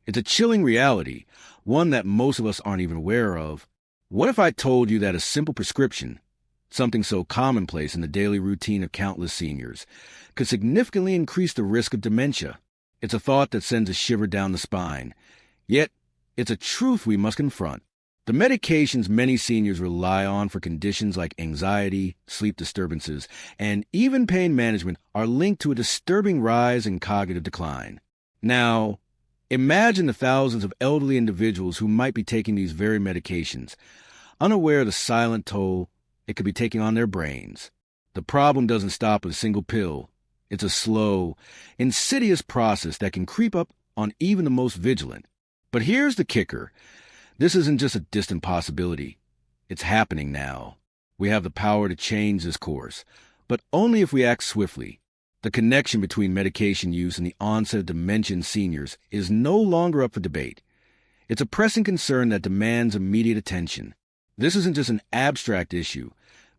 It's a chilling reality, one that most of us aren't even aware of. What if I told you that a simple prescription, something so commonplace in the daily routine of countless seniors, could significantly increase the risk of dementia? It's a thought that sends a shiver down the spine. Yet, it's a truth we must confront. The medications many seniors rely on for conditions like anxiety, sleep disturbances, and even pain management are linked to a disturbing rise in cognitive decline. Now, imagine the thousands of elderly individuals who might be taking these very medications, unaware of the silent toll it could be taking on their brains. The problem doesn't stop with a single pill. It's a slow, insidious process that can creep up on even the most vigilant. But here's the kicker. This isn't just a distant possibility. It's happening now. We have the power to change this course, but only if we act swiftly. The connection between medication use and the onset of dementia in seniors is no longer up for debate. It's a pressing concern that demands immediate attention. This isn't just an abstract issue.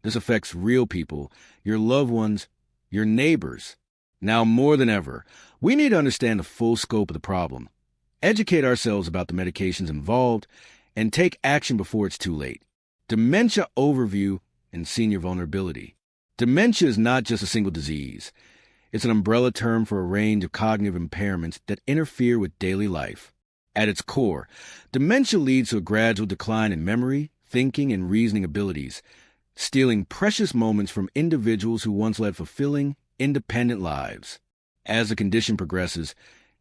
This affects real people, your loved ones, your neighbors. Now more than ever, we need to understand the full scope of the problem, educate ourselves about the medications involved, and take action before it's too late. Dementia overview and senior vulnerability. Dementia is not just a single disease. It's an umbrella term for a range of cognitive impairments that interfere with daily life. At its core, dementia leads to a gradual decline in memory, thinking, and reasoning abilities, stealing precious moments from individuals who once led fulfilling, independent lives. As the condition progresses,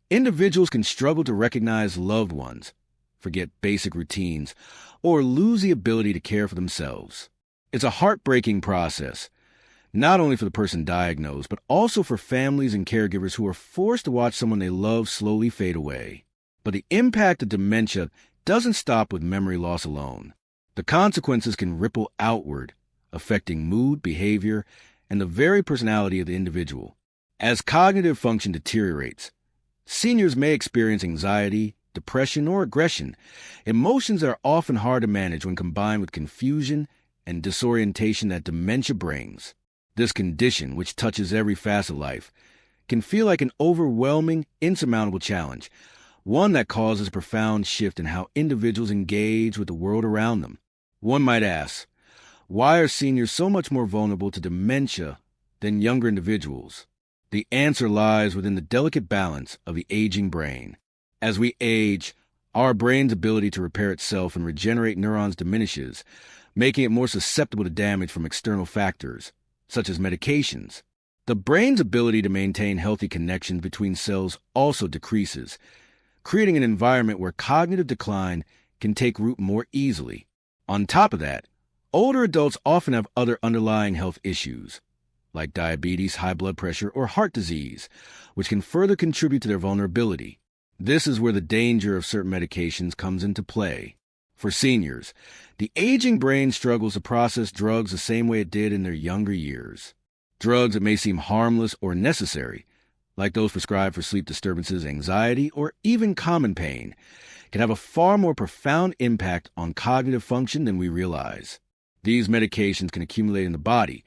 individuals can struggle to recognize loved ones, forget basic routines, or lose the ability to care for themselves. It's a heartbreaking process, not only for the person diagnosed, but also for families and caregivers who are forced to watch someone they love slowly fade away. But the impact of dementia doesn't stop with memory loss alone. The consequences can ripple outward, affecting mood, behavior, and the very personality of the individual. As cognitive function deteriorates, seniors may experience anxiety, depression, or aggression, emotions that are often hard to manage when combined with confusion and disorientation that dementia brings. This condition, which touches every facet of life, can feel like an overwhelming, insurmountable challenge, one that causes a profound shift in how individuals engage with the world around them. One might ask, why are seniors so much more vulnerable to dementia than younger individuals? The answer lies within the delicate balance of the aging brain. As we age, our brain's ability to repair itself and regenerate neurons diminishes, making it more susceptible to damage from external factors, such as medications. The brain's ability to maintain healthy connections between cells also decreases, creating an environment where cognitive decline can take root more easily. On top of that, older adults often have other underlying health issues, like diabetes, high blood pressure, or heart disease, which can further contribute to their vulnerability. This is where the danger of certain medications comes into play. For seniors, the aging brain struggles to process drugs the same way it did in their younger years. Drugs that may seem harmless or necessary, like those prescribed for sleep disturbances, anxiety, or even common pain, can have a far more profound impact on cognitive function than we realize. These medications can accumulate in the body,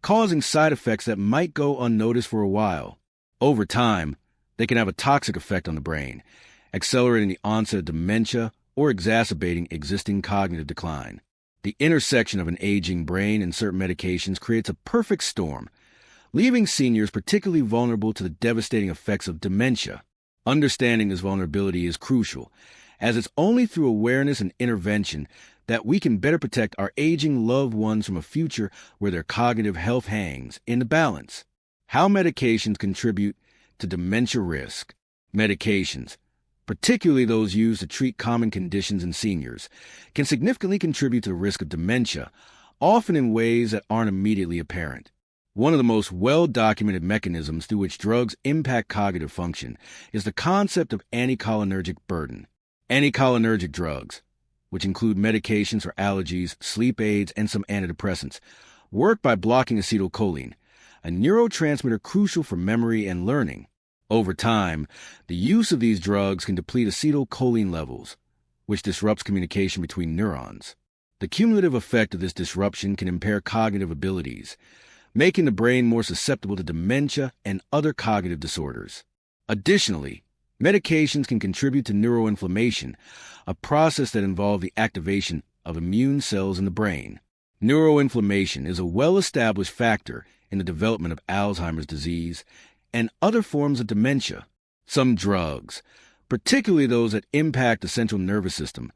causing side effects that might go unnoticed for a while. Over time, they can have a toxic effect on the brain, accelerating the onset of dementia or exacerbating existing cognitive decline. The intersection of an aging brain and certain medications creates a perfect storm, leaving seniors particularly vulnerable to the devastating effects of dementia. Understanding this vulnerability is crucial, as it's only through awareness and intervention that we can better protect our aging loved ones from a future where their cognitive health hangs in the balance. How medications contribute to dementia risk. Medications, particularly those used to treat common conditions in seniors, can significantly contribute to the risk of dementia, often in ways that aren't immediately apparent. One of the most well-documented mechanisms through which drugs impact cognitive function is the concept of anticholinergic burden. Anticholinergic drugs, which include medications for allergies, sleep aids, and some antidepressants, work by blocking acetylcholine, a neurotransmitter crucial for memory and learning. Over time, the use of these drugs can deplete acetylcholine levels, which disrupts communication between neurons. The cumulative effect of this disruption can impair cognitive abilities, making the brain more susceptible to dementia and other cognitive disorders. Additionally, Medications can contribute to neuroinflammation, a process that involves the activation of immune cells in the brain. Neuroinflammation is a well-established factor in the development of Alzheimer's disease and other forms of dementia. Some drugs, particularly those that impact the central nervous system,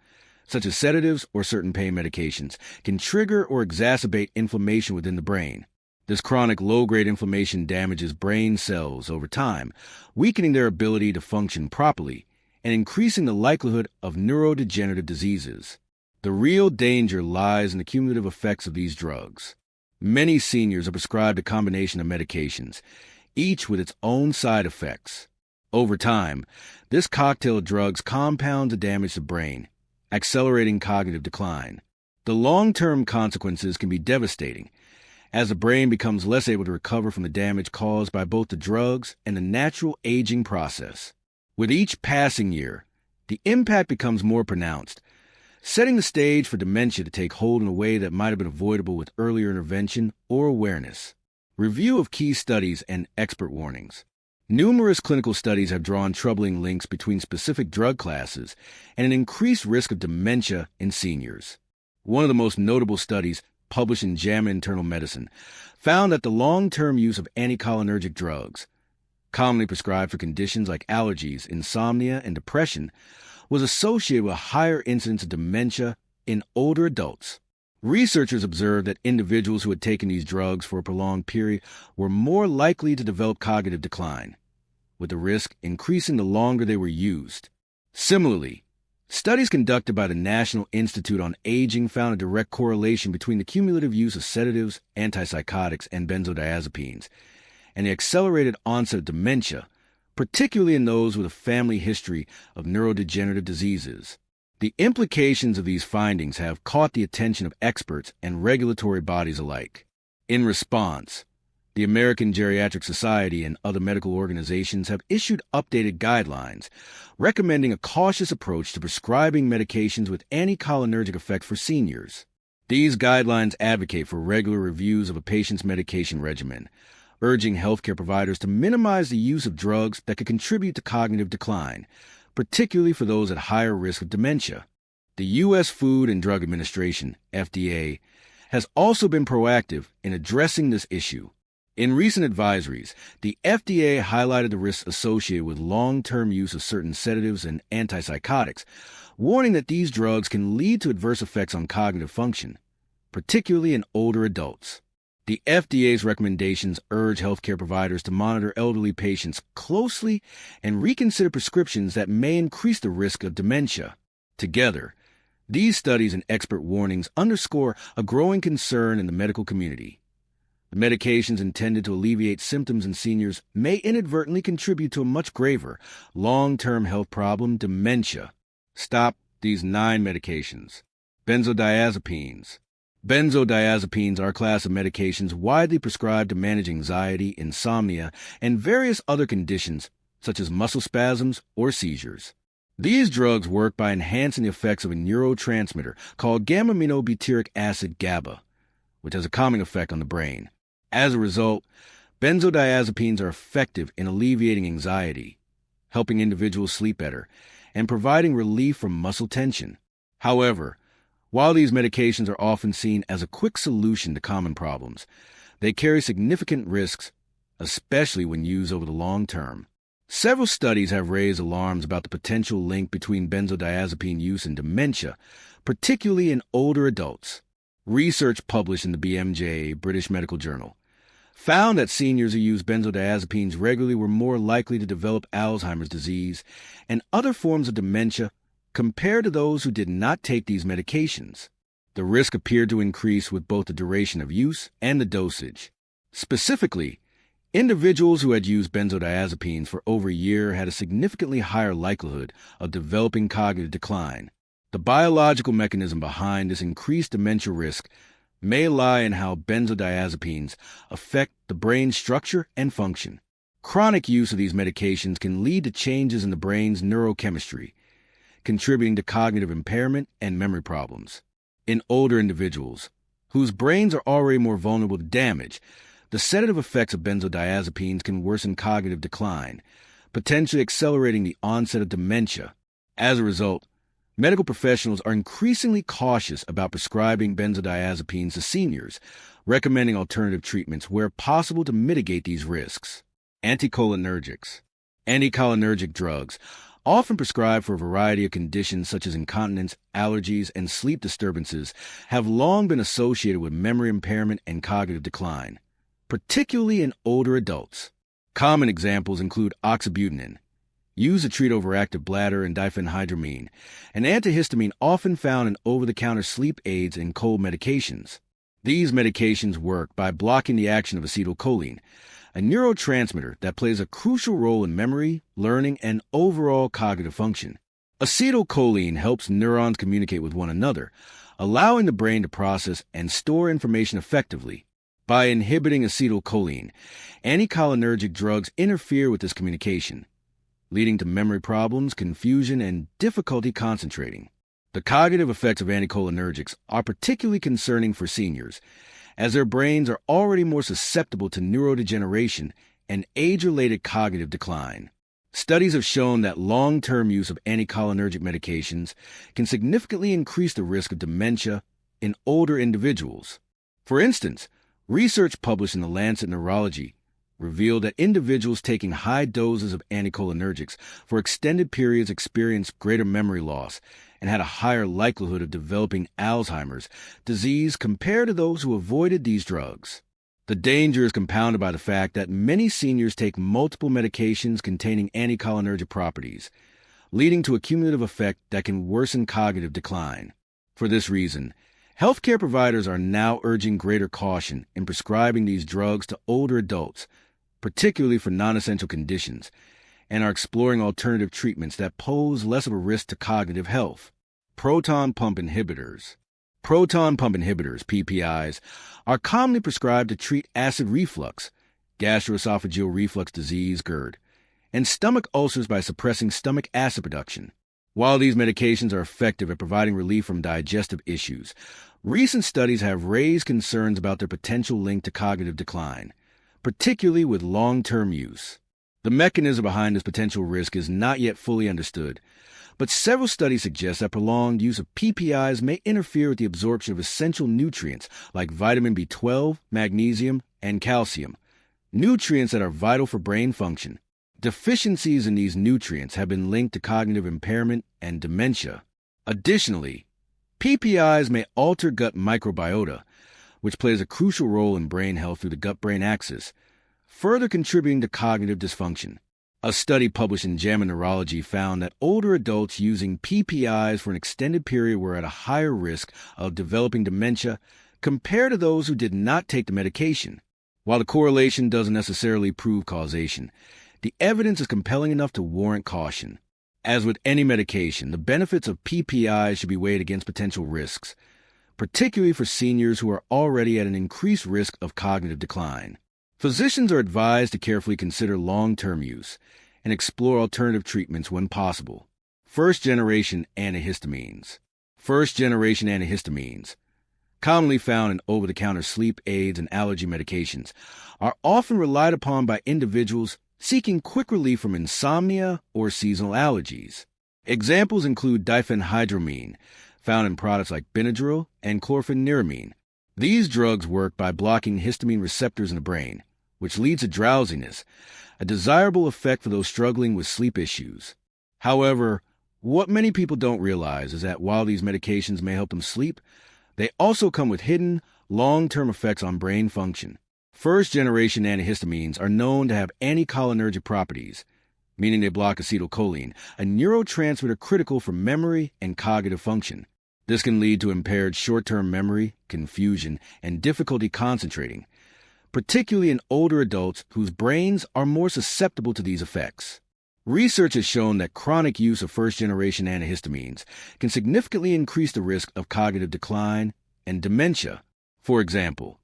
such as sedatives or certain pain medications, can trigger or exacerbate inflammation within the brain. This chronic low-grade inflammation damages brain cells over time, weakening their ability to function properly and increasing the likelihood of neurodegenerative diseases. The real danger lies in the cumulative effects of these drugs. Many seniors are prescribed a combination of medications, each with its own side effects. Over time, this cocktail of drugs compounds the damage to the brain, accelerating cognitive decline. The long-term consequences can be devastating, as the brain becomes less able to recover from the damage caused by both the drugs and the natural aging process. With each passing year, the impact becomes more pronounced, setting the stage for dementia to take hold in a way that might have been avoidable with earlier intervention or awareness. Review of key studies and expert warnings. Numerous clinical studies have drawn troubling links between specific drug classes and an increased risk of dementia in seniors. One of the most notable studies, published in JAMA Internal Medicine, found that the long-term use of anticholinergic drugs, commonly prescribed for conditions like allergies, insomnia, and depression, was associated with a higher incidence of dementia in older adults. Researchers observed that individuals who had taken these drugs for a prolonged period were more likely to develop cognitive decline, with the risk increasing the longer they were used. Similarly, studies conducted by the National Institute on Aging found a direct correlation between the cumulative use of sedatives, antipsychotics, and benzodiazepines, and the accelerated onset of dementia, particularly in those with a family history of neurodegenerative diseases. The implications of these findings have caught the attention of experts and regulatory bodies alike. In response, the American Geriatric Society and other medical organizations have issued updated guidelines recommending a cautious approach to prescribing medications with anticholinergic effect for seniors. These guidelines advocate for regular reviews of a patient's medication regimen, urging healthcare providers to minimize the use of drugs that could contribute to cognitive decline, particularly for those at higher risk of dementia. The U.S. Food and Drug Administration, FDA, has also been proactive in addressing this issue. In recent advisories, the FDA highlighted the risks associated with long-term use of certain sedatives and antipsychotics, warning that these drugs can lead to adverse effects on cognitive function, particularly in older adults. The FDA's recommendations urge healthcare providers to monitor elderly patients closely and reconsider prescriptions that may increase the risk of dementia. Together, these studies and expert warnings underscore a growing concern in the medical community. The medications intended to alleviate symptoms in seniors may inadvertently contribute to a much graver, long-term health problem, dementia. Stop these 9 medications. Benzodiazepines. Benzodiazepines are a class of medications widely prescribed to manage anxiety, insomnia, and various other conditions, such as muscle spasms or seizures. These drugs work by enhancing the effects of a neurotransmitter called gamma-aminobutyric acid GABA, which has a calming effect on the brain. As a result, benzodiazepines are effective in alleviating anxiety, helping individuals sleep better, and providing relief from muscle tension. However, while these medications are often seen as a quick solution to common problems, they carry significant risks, especially when used over the long term. Several studies have raised alarms about the potential link between benzodiazepine use and dementia, particularly in older adults. Research published in the BMJ, British Medical Journal, found that seniors who used benzodiazepines regularly were more likely to develop Alzheimer's disease and other forms of dementia compared to those who did not take these medications. The risk appeared to increase with both the duration of use and the dosage. Specifically, individuals who had used benzodiazepines for over a year had a significantly higher likelihood of developing cognitive decline. The biological mechanism behind this increased dementia risk may lie in how benzodiazepines affect the brain's structure and function. Chronic use of these medications can lead to changes in the brain's neurochemistry, contributing to cognitive impairment and memory problems. In older individuals, whose brains are already more vulnerable to damage, the sedative effects of benzodiazepines can worsen cognitive decline, potentially accelerating the onset of dementia. As a result, medical professionals are increasingly cautious about prescribing benzodiazepines to seniors, recommending alternative treatments where possible to mitigate these risks. Anticholinergics. Anticholinergic drugs, often prescribed for a variety of conditions such as incontinence, allergies, and sleep disturbances, have long been associated with memory impairment and cognitive decline, particularly in older adults. Common examples include oxybutynin, used to treat overactive bladder, and diphenhydramine, an antihistamine often found in over-the-counter sleep aids and cold medications. These medications work by blocking the action of acetylcholine, a neurotransmitter that plays a crucial role in memory, learning, and overall cognitive function. Acetylcholine helps neurons communicate with one another, allowing the brain to process and store information effectively. By inhibiting acetylcholine, anticholinergic drugs interfere with this communication, leading to memory problems, confusion, and difficulty concentrating. The cognitive effects of anticholinergics are particularly concerning for seniors, as their brains are already more susceptible to neurodegeneration and age-related cognitive decline. Studies have shown that long-term use of anticholinergic medications can significantly increase the risk of dementia in older individuals. For instance, research published in The Lancet Neurology revealed that individuals taking high doses of anticholinergics for extended periods experienced greater memory loss and had a higher likelihood of developing Alzheimer's disease compared to those who avoided these drugs. The danger is compounded by the fact that many seniors take multiple medications containing anticholinergic properties, leading to a cumulative effect that can worsen cognitive decline. For this reason, healthcare providers are now urging greater caution in prescribing these drugs to older adults, particularly for non-essential conditions, and are exploring alternative treatments that pose less of a risk to cognitive health. Proton pump inhibitors. Proton pump inhibitors, PPIs, are commonly prescribed to treat acid reflux, gastroesophageal reflux disease, GERD, and stomach ulcers by suppressing stomach acid production. While these medications are effective at providing relief from digestive issues, recent studies have raised concerns about their potential link to cognitive decline, particularly with long-term use. The mechanism behind this potential risk is not yet fully understood, but several studies suggest that prolonged use of PPIs may interfere with the absorption of essential nutrients like vitamin B12, magnesium, and calcium, nutrients that are vital for brain function. Deficiencies in these nutrients have been linked to cognitive impairment and dementia. Additionally, PPIs may alter gut microbiota, which plays a crucial role in brain health through the gut-brain axis, further contributing to cognitive dysfunction. A study published in JAMA Neurology found that older adults using PPIs for an extended period were at a higher risk of developing dementia compared to those who did not take the medication. While the correlation doesn't necessarily prove causation, the evidence is compelling enough to warrant caution. As with any medication, the benefits of PPIs should be weighed against potential risks, particularly for seniors who are already at an increased risk of cognitive decline. Physicians are advised to carefully consider long-term use and explore alternative treatments when possible. First-generation antihistamines. First-generation antihistamines, commonly found in over-the-counter sleep aids and allergy medications, are often relied upon by individuals seeking quick relief from insomnia or seasonal allergies. Examples include diphenhydramine, found in products like Benadryl and chlorpheniramine. These drugs work by blocking histamine receptors in the brain, which leads to drowsiness, a desirable effect for those struggling with sleep issues. However, what many people don't realize is that while these medications may help them sleep, they also come with hidden, long-term effects on brain function. First-generation antihistamines are known to have anticholinergic properties, meaning they block acetylcholine, a neurotransmitter critical for memory and cognitive function. This can lead to impaired short-term memory, confusion, and difficulty concentrating, particularly in older adults whose brains are more susceptible to these effects. Research has shown that chronic use of first-generation antihistamines can significantly increase the risk of cognitive decline and dementia. For example,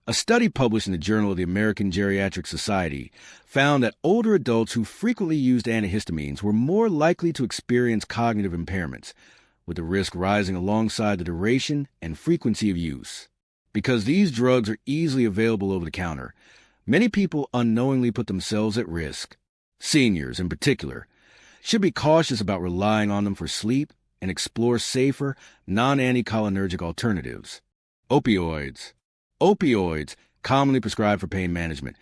a study published in the Journal of the American Geriatric Society found that older adults who frequently used antihistamines were more likely to experience cognitive impairments, with the risk rising alongside the duration and frequency of use. Because these drugs are easily available over the counter, many people unknowingly put themselves at risk. Seniors, in particular, should be cautious about relying on them for sleep and explore safer, non-anticholinergic alternatives. Opioids. Opioids, commonly prescribed for pain management,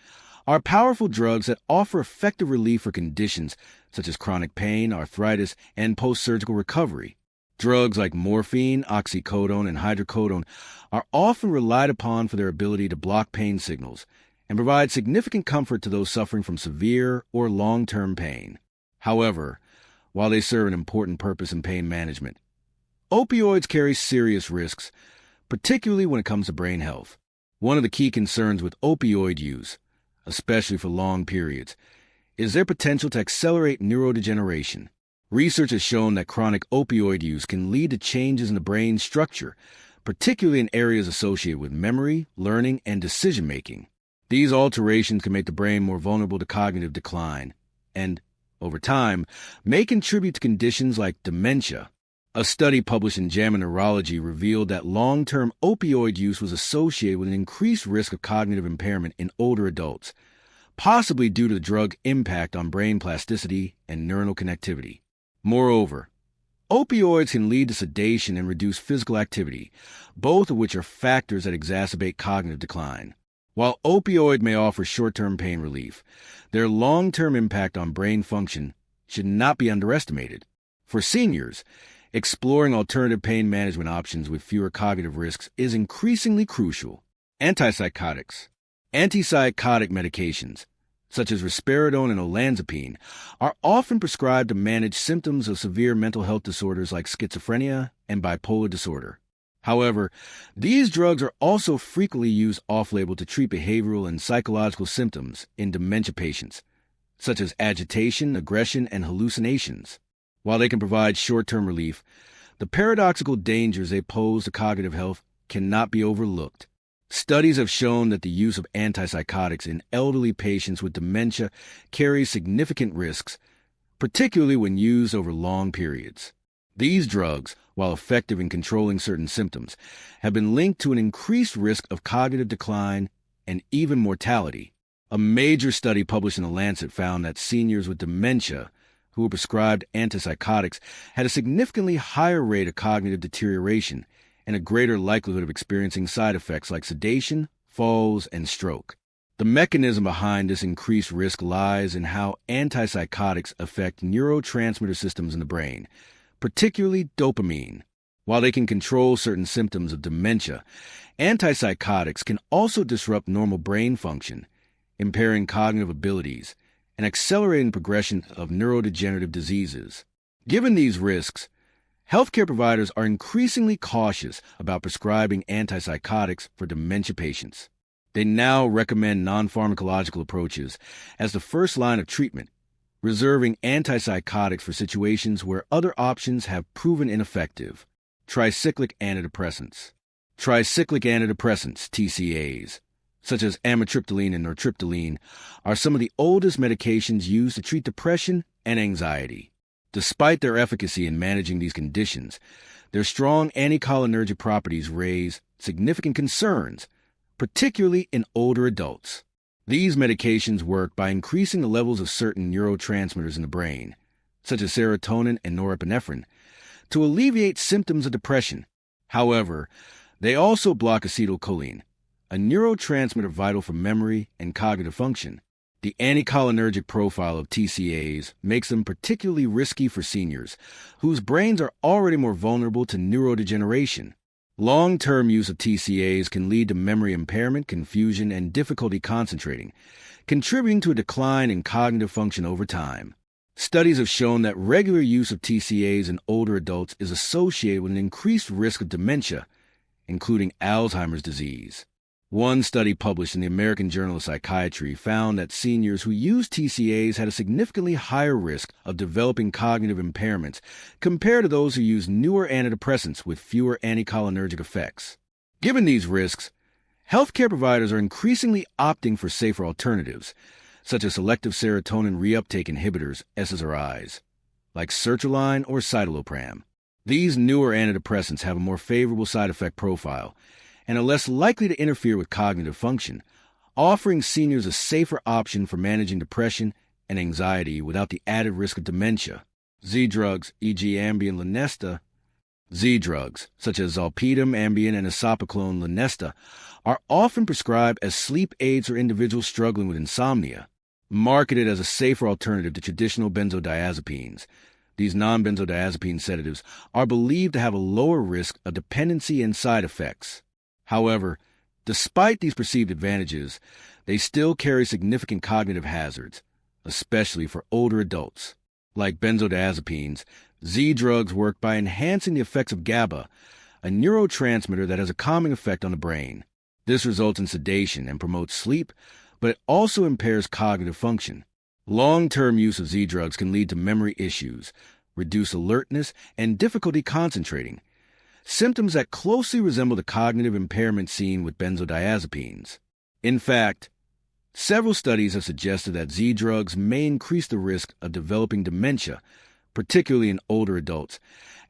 are powerful drugs that offer effective relief for conditions such as chronic pain, arthritis, and post-surgical recovery. Drugs like morphine, oxycodone, and hydrocodone are often relied upon for their ability to block pain signals and provide significant comfort to those suffering from severe or long-term pain. However, while they serve an important purpose in pain management, opioids carry serious risks, particularly when it comes to brain health. One of the key concerns with opioid use, especially for long periods, is their potential to accelerate neurodegeneration. Research has shown that chronic opioid use can lead to changes in the brain structure, particularly in areas associated with memory, learning, and decision-making. These alterations can make the brain more vulnerable to cognitive decline and, over time, may contribute to conditions like dementia. A study published in JAMA Neurology revealed that long-term opioid use was associated with an increased risk of cognitive impairment in older adults, possibly due to the drug's impact on brain plasticity and neuronal connectivity. Moreover, opioids can lead to sedation and reduced physical activity, both of which are factors that exacerbate cognitive decline. While opioid may offer short-term pain relief, their long-term impact on brain function should not be underestimated. For seniors, exploring alternative pain management options with fewer cognitive risks is increasingly crucial. Antipsychotics. Antipsychotic medications, such as risperidone and olanzapine, are often prescribed to manage symptoms of severe mental health disorders like schizophrenia and bipolar disorder. However, these drugs are also frequently used off-label to treat behavioral and psychological symptoms in dementia patients, such as agitation, aggression, and hallucinations. While they can provide short-term relief, the paradoxical dangers they pose to cognitive health cannot be overlooked. Studies have shown that the use of antipsychotics in elderly patients with dementia carries significant risks, particularly when used over long periods. These drugs, while effective in controlling certain symptoms, have been linked to an increased risk of cognitive decline and even mortality. A major study published in The Lancet found that seniors with dementia who were prescribed antipsychotics had a significantly higher rate of cognitive deterioration and a greater likelihood of experiencing side effects like sedation, falls, and stroke. The mechanism behind this increased risk lies in how antipsychotics affect neurotransmitter systems in the brain, particularly dopamine. While they can control certain symptoms of dementia, antipsychotics can also disrupt normal brain function, impairing cognitive abilities and accelerating progression of neurodegenerative diseases. Given these risks, healthcare providers are increasingly cautious about prescribing antipsychotics for dementia patients. They now recommend non-pharmacological approaches as the first line of treatment, reserving antipsychotics for situations where other options have proven ineffective. Tricyclic antidepressants. Tricyclic antidepressants, TCAs, such as amitriptyline and nortriptyline, are some of the oldest medications used to treat depression and anxiety. Despite their efficacy in managing these conditions, their strong anticholinergic properties raise significant concerns, particularly in older adults. These medications work by increasing the levels of certain neurotransmitters in the brain, such as serotonin and norepinephrine, to alleviate symptoms of depression. However, they also block acetylcholine, a neurotransmitter vital for memory and cognitive function. The anticholinergic profile of TCAs makes them particularly risky for seniors, whose brains are already more vulnerable to neurodegeneration. Long-term use of TCAs can lead to memory impairment, confusion, and difficulty concentrating, contributing to a decline in cognitive function over time. Studies have shown that regular use of TCAs in older adults is associated with an increased risk of dementia, including Alzheimer's disease. One study published in the American Journal of Psychiatry found that seniors who used TCAs had a significantly higher risk of developing cognitive impairments compared to those who used newer antidepressants with fewer anticholinergic effects. Given these risks, healthcare providers are increasingly opting for safer alternatives, such as selective serotonin reuptake inhibitors, SSRIs, like sertraline or citalopram. These newer antidepressants have a more favorable side effect profile and are less likely to interfere with cognitive function, offering seniors a safer option for managing depression and anxiety without the added risk of dementia. Z drugs, e.g. Ambien, Lunesta, Z drugs, such as zolpidem, Ambien, and esopacolone, Lunesta, are often prescribed as sleep aids for individuals struggling with insomnia, marketed as a safer alternative to traditional benzodiazepines. These non-benzodiazepine sedatives are believed to have a lower risk of dependency and side effects. However, despite these perceived advantages, they still carry significant cognitive hazards, especially for older adults. Like benzodiazepines, Z drugs work by enhancing the effects of GABA, a neurotransmitter that has a calming effect on the brain. This results in sedation and promotes sleep, but it also impairs cognitive function. Long-term use of Z drugs can lead to memory issues, reduced alertness, and difficulty concentrating, symptoms that closely resemble the cognitive impairment seen with benzodiazepines. In fact, several studies have suggested that Z drugs may increase the risk of developing dementia, particularly in older adults,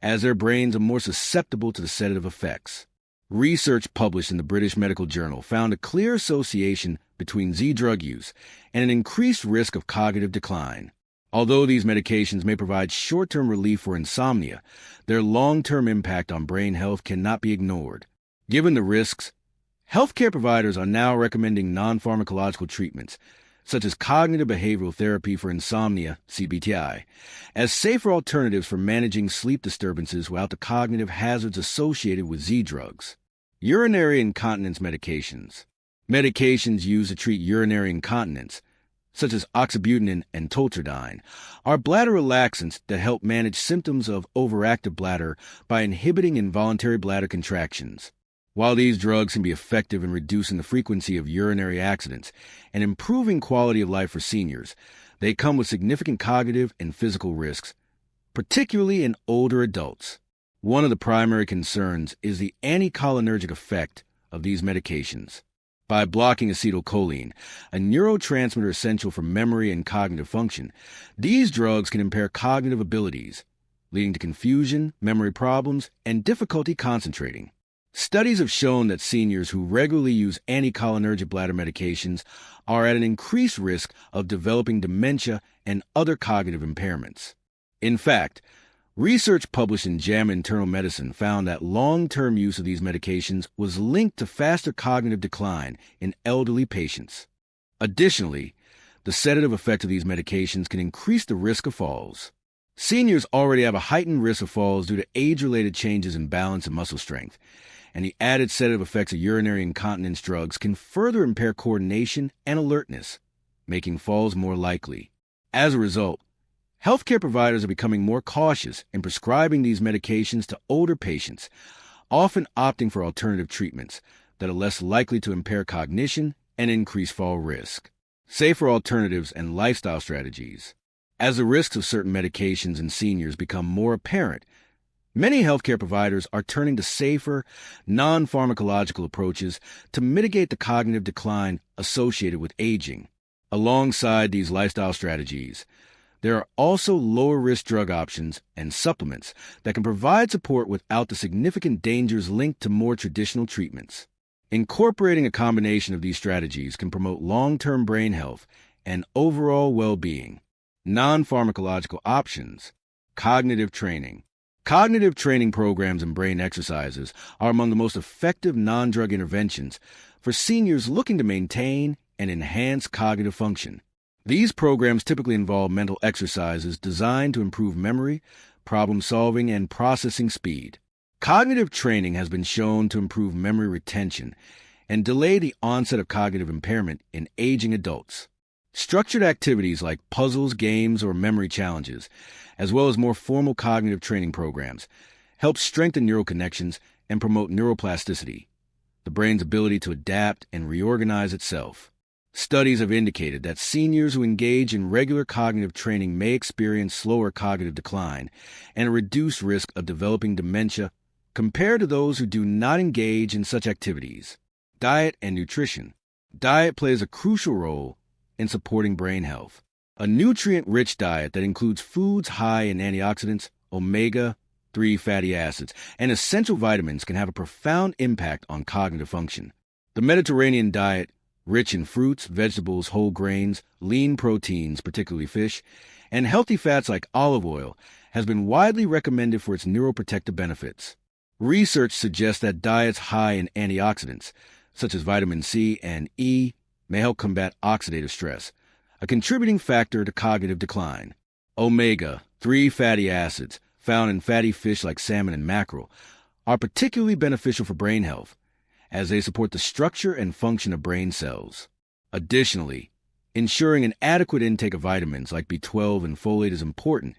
as their brains are more susceptible to the sedative effects. Research published in the British Medical Journal found a clear association between Z drug use and an increased risk of cognitive decline. Although these medications may provide short-term relief for insomnia, their long-term impact on brain health cannot be ignored. Given the risks, healthcare providers are now recommending non-pharmacological treatments, such as cognitive behavioral therapy for insomnia, CBTI, as safer alternatives for managing sleep disturbances without the cognitive hazards associated with Z drugs. Urinary incontinence medications. Medications used to treat urinary incontinence, such as oxybutynin and toltridine, are bladder relaxants that help manage symptoms of overactive bladder by inhibiting involuntary bladder contractions. While these drugs can be effective in reducing the frequency of urinary accidents and improving quality of life for seniors, they come with significant cognitive and physical risks, particularly in older adults. One of the primary concerns is the anticholinergic effect of these medications. By blocking acetylcholine, a neurotransmitter essential for memory and cognitive function, these drugs can impair cognitive abilities, leading to confusion, memory problems, and difficulty concentrating. Studies have shown that seniors who regularly use anticholinergic bladder medications are at an increased risk of developing dementia and other cognitive impairments. In fact, research published in JAMA Internal Medicine found that long-term use of these medications was linked to faster cognitive decline in elderly patients. Additionally, the sedative effect of these medications can increase the risk of falls. Seniors already have a heightened risk of falls due to age-related changes in balance and muscle strength, and the added sedative effects of urinary incontinence drugs can further impair coordination and alertness, making falls more likely. As a result, healthcare providers are becoming more cautious in prescribing these medications to older patients, often opting for alternative treatments that are less likely to impair cognition and increase fall risk. Safer alternatives and lifestyle strategies. As the risks of certain medications in seniors become more apparent, many healthcare providers are turning to safer, non-pharmacological approaches to mitigate the cognitive decline associated with aging. Alongside these lifestyle strategies, there are also lower-risk drug options and supplements that can provide support without the significant dangers linked to more traditional treatments. Incorporating a combination of these strategies can promote long-term brain health and overall well-being. Non-pharmacological options. Cognitive training. Cognitive training programs and brain exercises are among the most effective non-drug interventions for seniors looking to maintain and enhance cognitive function. These programs typically involve mental exercises designed to improve memory, problem-solving, and processing speed. Cognitive training has been shown to improve memory retention and delay the onset of cognitive impairment in aging adults. Structured activities like puzzles, games, or memory challenges, as well as more formal cognitive training programs, help strengthen neural connections and promote neuroplasticity, the brain's ability to adapt and reorganize itself. Studies have indicated that seniors who engage in regular cognitive training may experience slower cognitive decline and a reduced risk of developing dementia compared to those who do not engage in such activities. Diet and nutrition. Diet plays a crucial role in supporting brain health. A nutrient-rich diet that includes foods high in antioxidants, omega-3 fatty acids, and essential vitamins can have a profound impact on cognitive function. The Mediterranean diet, rich in fruits, vegetables, whole grains, lean proteins, particularly fish, and healthy fats like olive oil, has been widely recommended for its neuroprotective benefits. Research suggests that diets high in antioxidants, such as vitamin C and E, may help combat oxidative stress, a contributing factor to cognitive decline. Omega-3 fatty acids, found in fatty fish like salmon and mackerel, are particularly beneficial for brain health, as they support the structure and function of brain cells. Additionally, ensuring an adequate intake of vitamins like B12 and folate is important,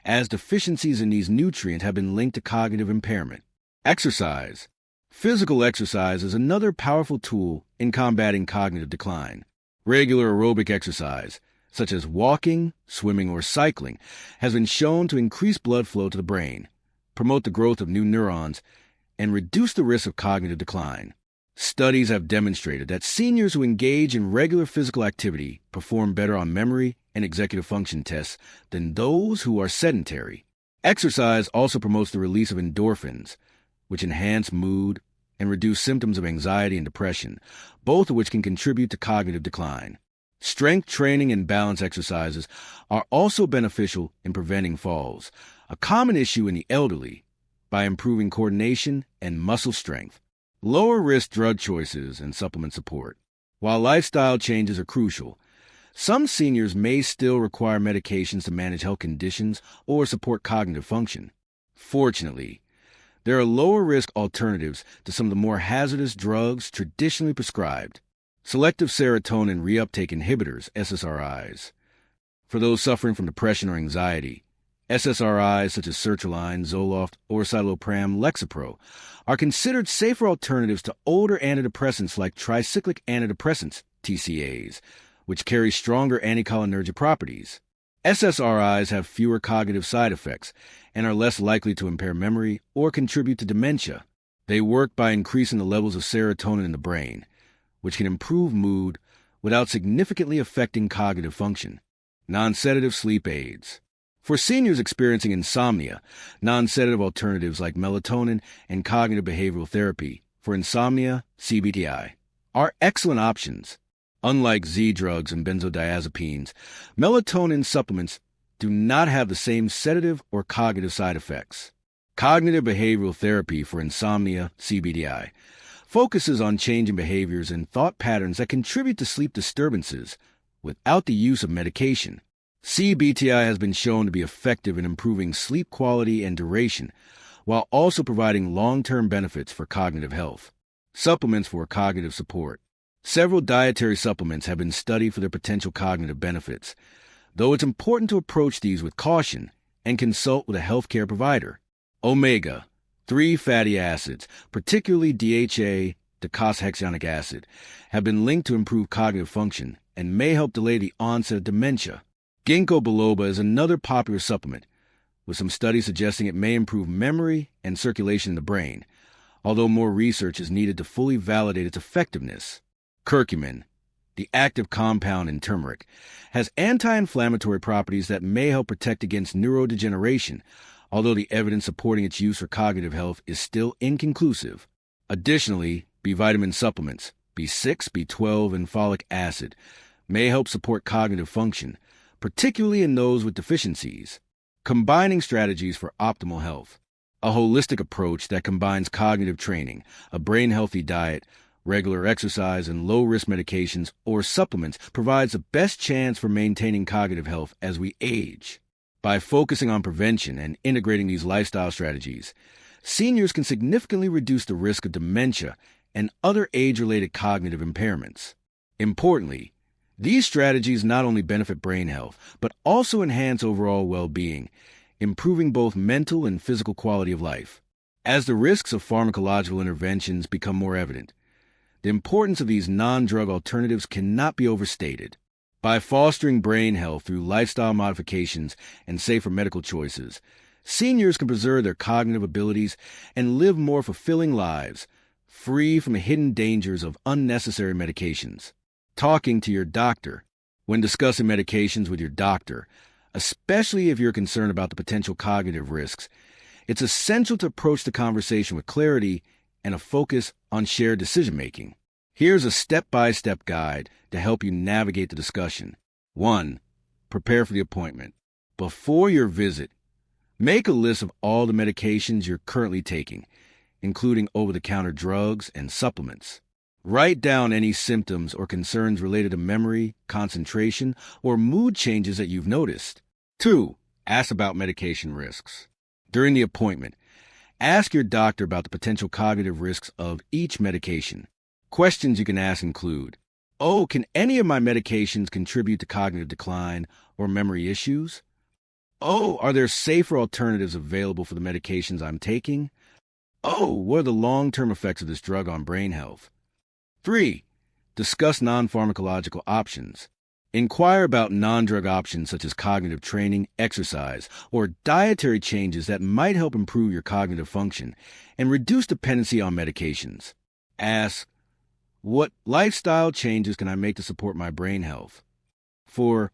as deficiencies in these nutrients have been linked to cognitive impairment. Exercise. Physical exercise is another powerful tool in combating cognitive decline. Regular aerobic exercise, such as walking, swimming, or cycling, has been shown to increase blood flow to the brain, promote the growth of new neurons, and reduce the risk of cognitive decline. Studies have demonstrated that seniors who engage in regular physical activity perform better on memory and executive function tests than those who are sedentary. Exercise also promotes the release of endorphins, which enhance mood and reduce symptoms of anxiety and depression, both of which can contribute to cognitive decline. Strength training and balance exercises are also beneficial in preventing falls, a common issue in the elderly, by improving coordination and muscle strength. Lower-risk drug choices and supplement support. While lifestyle changes are crucial, some seniors may still require medications to manage health conditions or support cognitive function. Fortunately, there are lower-risk alternatives to some of the more hazardous drugs traditionally prescribed. Selective serotonin reuptake inhibitors, SSRIs. For those suffering from depression or anxiety, SSRIs such as sertraline, Zoloft, or citalopram, Lexapro are considered safer alternatives to older antidepressants like tricyclic antidepressants, TCAs, which carry stronger anticholinergic properties. SSRIs have fewer cognitive side effects and are less likely to impair memory or contribute to dementia. They work by increasing the levels of serotonin in the brain, which can improve mood without significantly affecting cognitive function. Non-sedative sleep aids. For seniors experiencing insomnia, non-sedative alternatives like melatonin and cognitive behavioral therapy for insomnia, CBTI, are excellent options. Unlike Z-drugs and benzodiazepines, melatonin supplements do not have the same sedative or cognitive side effects. Cognitive behavioral therapy for insomnia, CBTI, focuses on changing behaviors and thought patterns that contribute to sleep disturbances without the use of medication. CBTI has been shown to be effective in improving sleep quality and duration, while also providing long-term benefits for cognitive health. Supplements for cognitive support. Several dietary supplements have been studied for their potential cognitive benefits, though it's important to approach these with caution and consult with a healthcare provider. Omega-3 fatty acids, particularly DHA, docosahexaenoic acid, have been linked to improve cognitive function and may help delay the onset of dementia. Ginkgo biloba is another popular supplement, with some studies suggesting it may improve memory and circulation in the brain, although more research is needed to fully validate its effectiveness. Curcumin, the active compound in turmeric, has anti-inflammatory properties that may help protect against neurodegeneration, although the evidence supporting its use for cognitive health is still inconclusive. Additionally, B vitamin supplements, B6, B12, and folic acid, may help support cognitive function, particularly in those with deficiencies. Combining strategies for optimal health. A holistic approach that combines cognitive training, a brain-healthy diet, regular exercise, and low-risk medications or supplements provides the best chance for maintaining cognitive health as we age. By focusing on prevention and integrating these lifestyle strategies, seniors can significantly reduce the risk of dementia and other age-related cognitive impairments. Importantly, these strategies not only benefit brain health, but also enhance overall well-being, improving both mental and physical quality of life. As the risks of pharmacological interventions become more evident, the importance of these non-drug alternatives cannot be overstated. By fostering brain health through lifestyle modifications and safer medical choices, seniors can preserve their cognitive abilities and live more fulfilling lives, free from the hidden dangers of unnecessary medications. Talking to your doctor. When discussing medications with your doctor, especially if you're concerned about the potential cognitive risks, it's essential to approach the conversation with clarity and a focus on shared decision-making. Here's a step-by-step guide to help you navigate the discussion. 1. Prepare for the appointment. Before your visit, make a list of all the medications you're currently taking, including over-the-counter drugs and supplements. Write down any symptoms or concerns related to memory, concentration, or mood changes that you've noticed. 2. Ask about medication risks. During the appointment, ask your doctor about the potential cognitive risks of each medication. Questions you can ask include, can any of my medications contribute to cognitive decline or memory issues? Are there safer alternatives available for the medications I'm taking? What are the long-term effects of this drug on brain health? 3. Discuss non-pharmacological options. Inquire about non-drug options such as cognitive training, exercise, or dietary changes that might help improve your cognitive function and reduce dependency on medications. Ask, what lifestyle changes can I make to support my brain health? 4.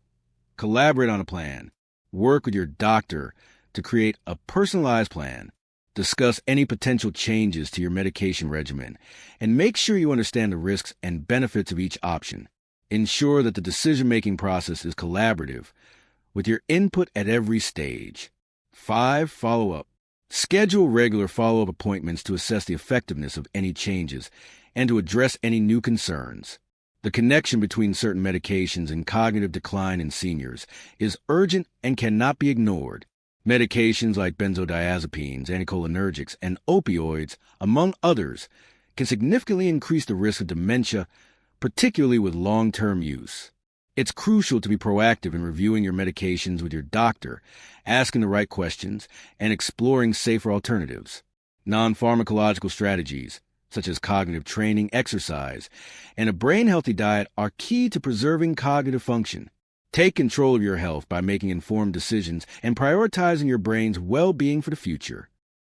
Collaborate on a plan. Work with your doctor to create a personalized plan. Discuss any potential changes to your medication regimen, and make sure you understand the risks and benefits of each option. Ensure that the decision-making process is collaborative, with your input at every stage. 5. Follow-up. Schedule regular follow-up appointments to assess the effectiveness of any changes and to address any new concerns. The connection between certain medications and cognitive decline in seniors is urgent and cannot be ignored. Medications like benzodiazepines, anticholinergics, and opioids, among others, can significantly increase the risk of dementia, particularly with long-term use. It's crucial to be proactive in reviewing your medications with your doctor, asking the right questions, and exploring safer alternatives. Non-pharmacological strategies, such as cognitive training, exercise, and a brain-healthy diet are key to preserving cognitive function. Take control of your health by making informed decisions and prioritizing your brain's well-being for the future.